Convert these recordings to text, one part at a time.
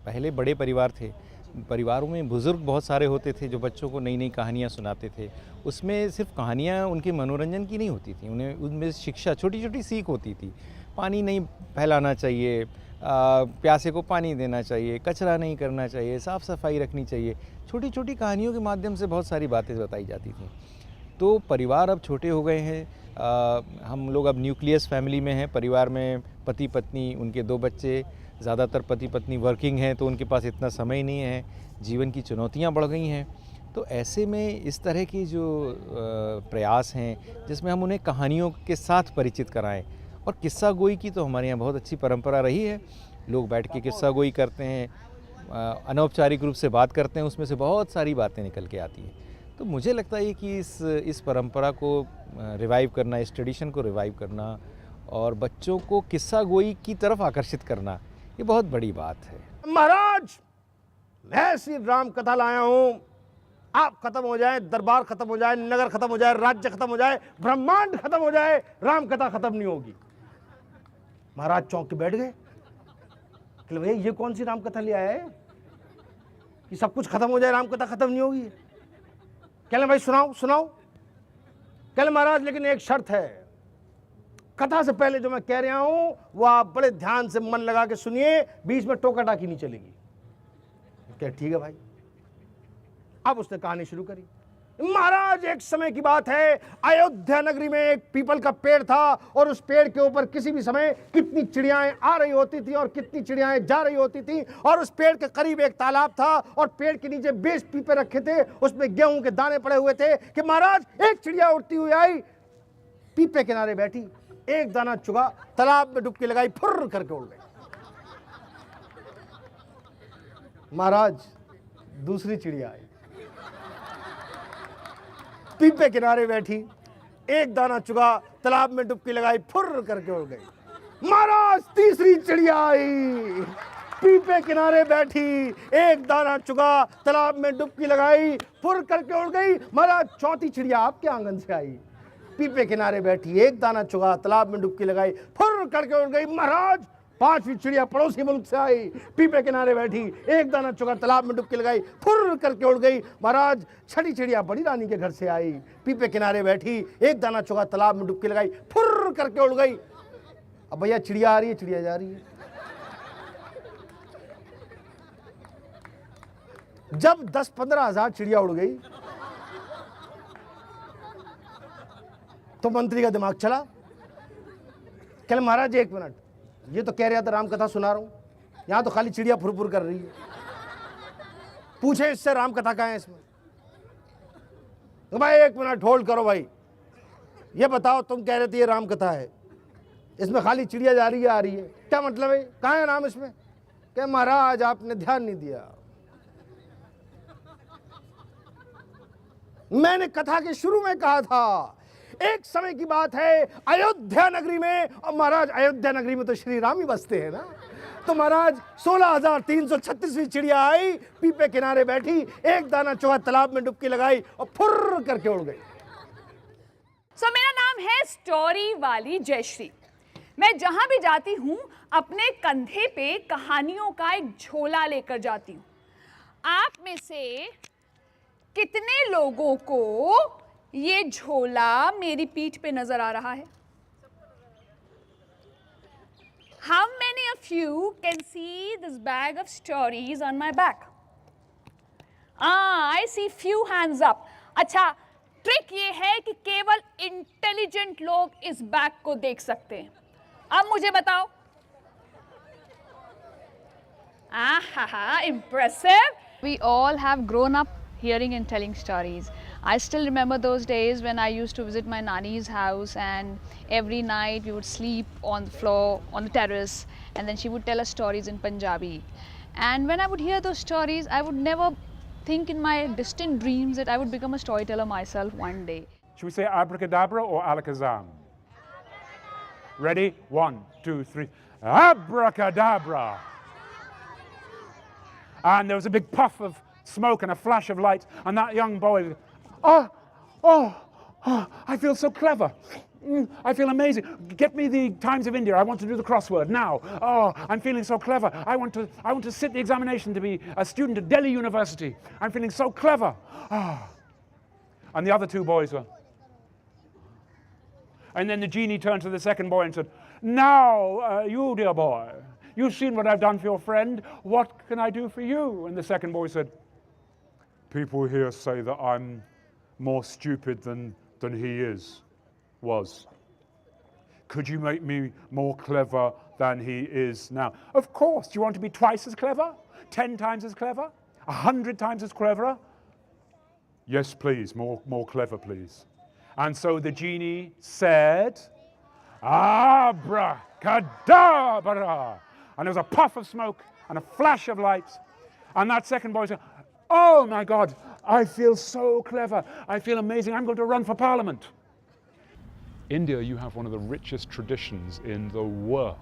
पहले बड़े परिवार थे, परिवारों में बुज़ुर्ग बहुत सारे होते थे जो बच्चों को नई नई कहानियाँ सुनाते थे। उसमें सिर्फ कहानियाँ उनके मनोरंजन की नहीं होती थी, उन्हें उनमें शिक्षा छोटी छोटी सीख होती थी। पानी नहीं फैलाना चाहिए, प्यासे को पानी देना चाहिए, कचरा नहीं करना चाहिए, साफ़ सफाई रखनी चाहिए। छोटी छोटी कहानियों के माध्यम से बहुत सारी बातें बताई जाती थी। तो परिवार अब छोटे हो गए हैं, हम लोग अब न्यूक्लियस फैमिली में हैं। परिवार में पति पत्नी, उनके 2 बच्चे, ज़्यादातर पति पत्नी वर्किंग हैं तो उनके पास इतना समय नहीं है, जीवन की चुनौतियां बढ़ गई हैं। तो ऐसे में इस तरह की जो प्रयास हैं जिसमें हम उन्हें कहानियों के साथ परिचित कराएं, और किस्सा गोई की तो हमारे यहाँ बहुत अच्छी परंपरा रही है। लोग बैठ के किस्सा गोई करते हैं, अनौपचारिक रूप से बात करते हैं, उसमें से बहुत सारी बातें निकल के आती हैं। तो मुझे लगता है कि इस परंपरा को रिवाइव करना, इस ट्रेडिशन को रिवाइव करना और बच्चों को किस्सा गोई की तरफ आकर्षित करना, ये बहुत बड़ी बात है। महाराज, मैं ऐसी राम कथा लाया हूं, आप खत्म हो जाए, दरबार खत्म हो जाए, नगर खत्म हो जाए, राज्य खत्म हो जाए, ब्रह्मांड खत्म हो जाए, राम कथा खत्म नहीं होगी। महाराज चौंक के बैठ गए कि भैया ये कौन सी राम कथा ले आया है कि सब कुछ खत्म हो जाए, राम कथा खत्म नहीं होगी। कहले भाई सुनाओ सुनाओ। कहले महाराज लेकिन एक शर्त है, कथा से पहले जो मैं कह रहा हूं वो आप बड़े ध्यान से मन लगा के सुनिए, बीच में टोका टाकी नहीं चलेगी। क्या ठीक है भाई। अब उसने कहानी शुरू करी। महाराज एक समय की बात है, अयोध्या नगरी में एक पीपल का पेड़ था और उस पेड़ के ऊपर किसी भी समय कितनी चिड़ियाएं आ रही होती थी और कितनी चिड़ियाएं जा रही होती थी। और उस पेड़ के करीब एक तालाब था और पेड़ के नीचे 20 पीपे रखे थे, उसमें गेहूं के दाने पड़े हुए थे कि महाराज एक चिड़िया उड़ती हुई आई, पीपे किनारे बैठी, एक दाना चुगा, तालाब में डुबकी लगाई, फुर्र करके उड़ गई। महाराज दूसरी चिड़िया आई, पीपे किनारे बैठी, एक दाना चुगा, तालाब में डुबकी लगाई, फुर्र करके उड़ गई। महाराज तीसरी चिड़िया आई, पीपे किनारे बैठी, एक दाना चुगा, तालाब में डुबकी लगाई, फुर्र करके उड़ गई। महाराज चौथी चिड़िया आपके आंगन से आई, पीपे किनारे बैठी, एक दाना चुगा, तालाब में डुबकी लगाई, फुर्र करके उड़ गई। महाराज पांचवी चिड़िया पड़ोसी मुल्क से आई, पीपे किनारे बैठी, एक दाना चुगा, तालाब में डुबकी लगाई, फुर्र करके उड़ गई। महाराज छठी चिड़िया बड़ी रानी के घर से आई, पीपे किनारे बैठी, एक दाना चुगा, तालाब में डुबकी लगाई, फुर्र करके उड़ गई। अब भैया चिड़िया आ रही है, चिड़िया जा रही है। जब 10-15 हजार चिड़िया उड़ गई तो मंत्री का दिमाग चला। कल महाराज एक मिनट, ये तो कह रहा था राम कथा सुना रहा हूं, यहां तो खाली चिड़िया फुरफुर कर रही है, पूछे इससे राम कथा कहां है इसमें। तो भाई एक मिनट होल्ड करो भाई, ये बताओ तुम कह रहे थे ये राम कथा है, इसमें खाली चिड़िया जा रही है आ रही है, क्या मतलब है, कहां है राम इसमें। क्या महाराज आपने ध्यान नहीं दिया, मैंने कथा के शुरू में कहा था एक समय की बात है अयोध्या नगरी में, और महाराज अयोध्या नगरी में तो श्री राम ही बसते हैं ना। तो महाराज 16,336वीं चिड़िया आई, पीपे किनारे बैठी, एक दाना चुगा, तालाब में डुबकी लगाई और फुर्र करके उड़ गई। मेरा नाम है स्टोरी वाली जयश्री। मैं जहां भी जाती हूं अपने कंधे पे कहानियों का एक झोला लेकर जाती हूं। आप में से कितने लोगों को ये झोला मेरी पीठ पे नजर आ रहा है? How many of you can see this bag of stories on my back? I see few hands up. अच्छा, ट्रिक ये है कि केवल इंटेलिजेंट लोग इस बैग को देख सकते हैं। अब मुझे बताओ। आहा, impressive. We all have grown up hearing and telling stories. I still remember those days when I used to visit my nanny's house, and every night we would sleep on the floor, on the terrace, and then she would tell us stories in Punjabi. And when I would hear those stories, I would never think in my distant dreams that I would become a storyteller myself one day. Should we say abracadabra or alakazam? Ready? 1, 2, 3. Abracadabra! And there was a big puff of smoke and a flash of light, and that young boy, oh, I feel so clever. I feel amazing. Get me the Times of India. I want to do the crossword now. Oh, I'm feeling so clever. I want to sit the examination to be a student at Delhi University. I'm feeling so clever. Oh. And the other two boys were. And then the genie turned to the second boy and said, now, you dear boy, you've seen what I've done for your friend. What can I do for you? And the second boy said, people here say that I'm more stupid than he was. Could you make me more clever than he is now? Of course. Do you want to be twice as clever? 10 times as clever? 100 times as clever? Yes, please. More clever, please. And so the genie said, abracadabra. And there was a puff of smoke and a flash of light. And that second boy said, oh my God, I feel so clever. I feel amazing. I'm going to run for parliament. India, you have one of the richest traditions in the world.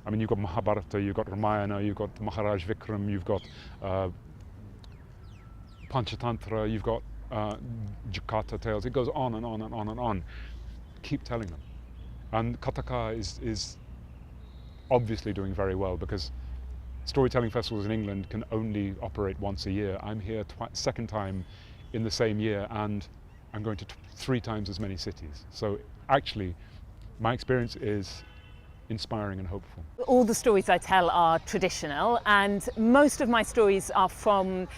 I mean, you've got Mahabharata, you've got Ramayana, you've got Maharaj Vikram, you've got Panchatantra, you've got Jakarta tales. It goes on and on and on and on. Keep telling them. And Kathakar is obviously doing very well, because storytelling festivals in England can only operate once a year. I'm here second time in the same year, and I'm going to 3 times as many cities. So actually, my experience is inspiring and hopeful. All the stories I tell are traditional, and most of my stories are from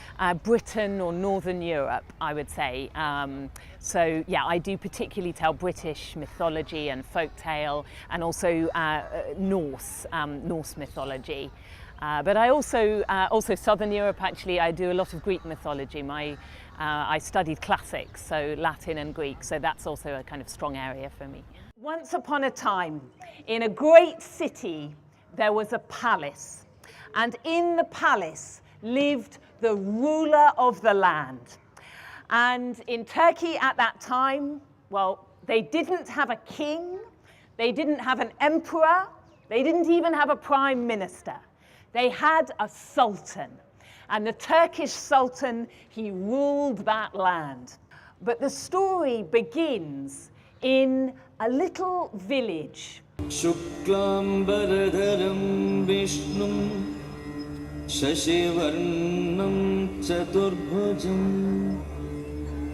Britain or Northern Europe, I would say. So yeah, I do particularly tell British mythology and folktale, and also Norse mythology. But I also Southern Europe, actually. I do a lot of Greek mythology. I studied classics, so Latin and Greek, so that's also a kind of strong area for me. Once upon a time, in a great city, there was a palace. And in the palace lived the ruler of the land. And in Turkey at that time, well, they didn't have a king, they didn't have an emperor, they didn't even have a prime minister. They had a sultan. And the Turkish sultan, he ruled that land. But the story begins in a little village. Shuklam Baradharam Vishnum Shashivarnam Chaturbhujam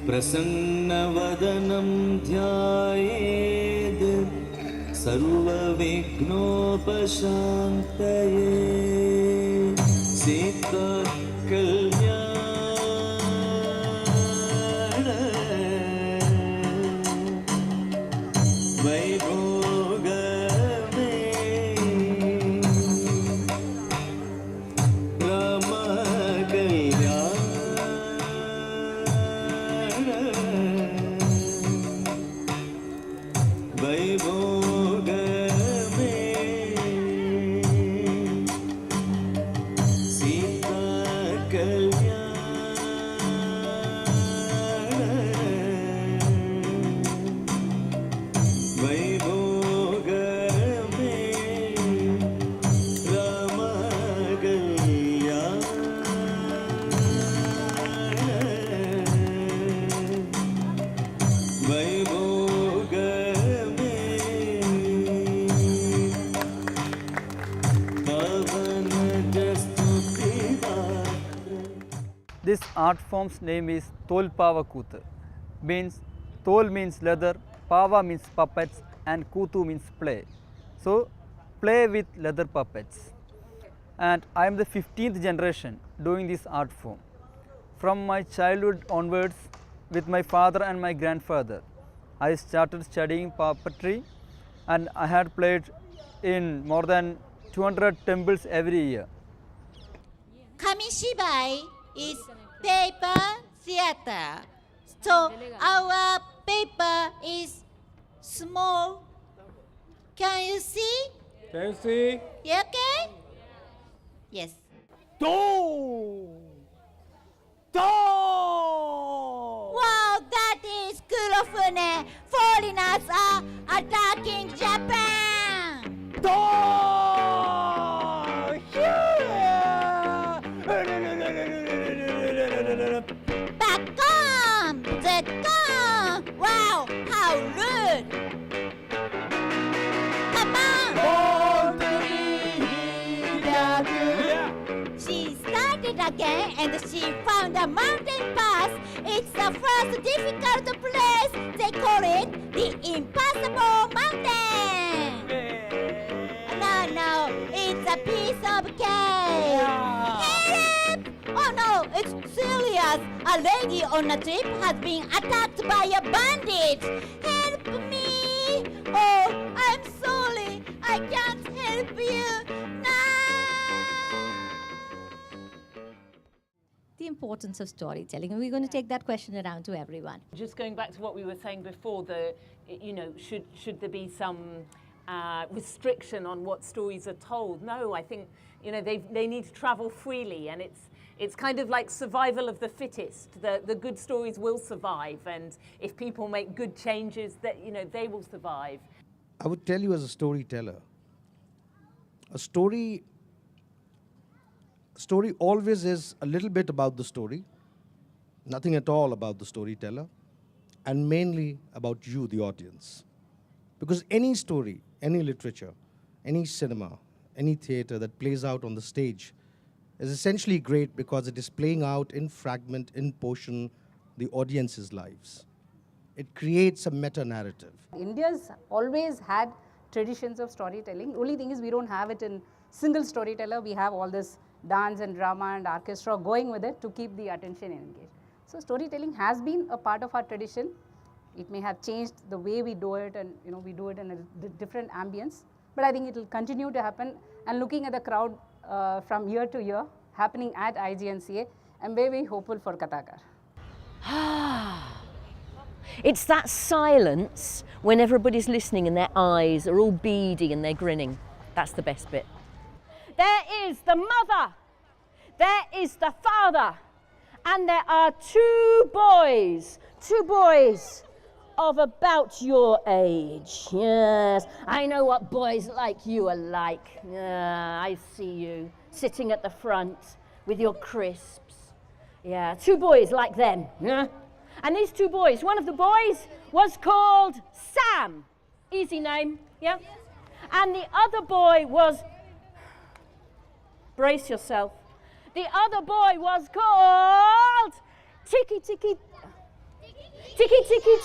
Prasannavadanam Dhyayed Sarva Vignopashantaye Sita Kalyana This art form's name is Tolpava Kutu. Tol means leather, Pava means puppets, and Kutu means play. So play with leather puppets. And I am the 15th generation doing this art form. From my childhood onwards, with my father and my grandfather, I started studying puppetry, and I had played in more than 200 temples every year. Kamishibai is paper theater. So our paper is small. Can you see? Can you see? You okay? Yes. Wow, that is Kurofune. Foreigners are attacking Japan. Back on! The gun! Wow, how rude! Come on! She started again and she found a mountain pass. It's the first difficult place. They call it the Impossible Mountain. No, it's a piece of cake. Help! Oh no, it's serious. A lady on a trip has been attacked by a bandit. Help me! Oh, I'm sorry. I can't help you. The importance of storytelling. We're going to take that question around to everyone. Just going back to what we were saying before, should there be some restriction on what stories are told? No, I think they need to travel freely, and it's kind of like survival of the fittest. The good stories will survive, and if people make good changes, that they will survive. I would tell you as a storyteller, a story always is a little bit about the story, nothing at all about the storyteller, and mainly about you, the audience. Because any story, any literature, any cinema, any theater that plays out on the stage is essentially great because it is playing out in fragment, in portion, the audience's lives. It creates a meta-narrative. India's always had traditions of storytelling. Only thing is we don't have it in single storyteller. We have all this dance and drama and orchestra going with it to keep the attention engaged. So storytelling has been a part of our tradition. It may have changed the way we do it, and we do it in a different ambience, but I think it will continue to happen. And looking at the crowd from year to year happening at IGNCA, I'm very hopeful for Kathakar. It's that silence when everybody's listening and their eyes are all beady and they're grinning. That's the best bit. There is the mother, there is the father, and there are two boys of about your age. Yes, I know what boys like you are like. I see you sitting at the front with your crisps. Yeah, two boys like them. Yeah? And these two boys, one of the boys was called Sam. Easy name, yeah? And the other boy was, brace yourself, the other boy was called Tiki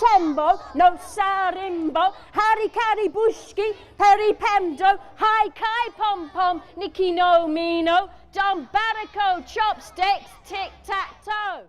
Tembo, no Sarimbo, Harry Carry Bushki, Perry Pemdo, Hi Kai Pom Pom, Nicky No Mino, Don Barrico, Chopsticks, Tic Tac Toe.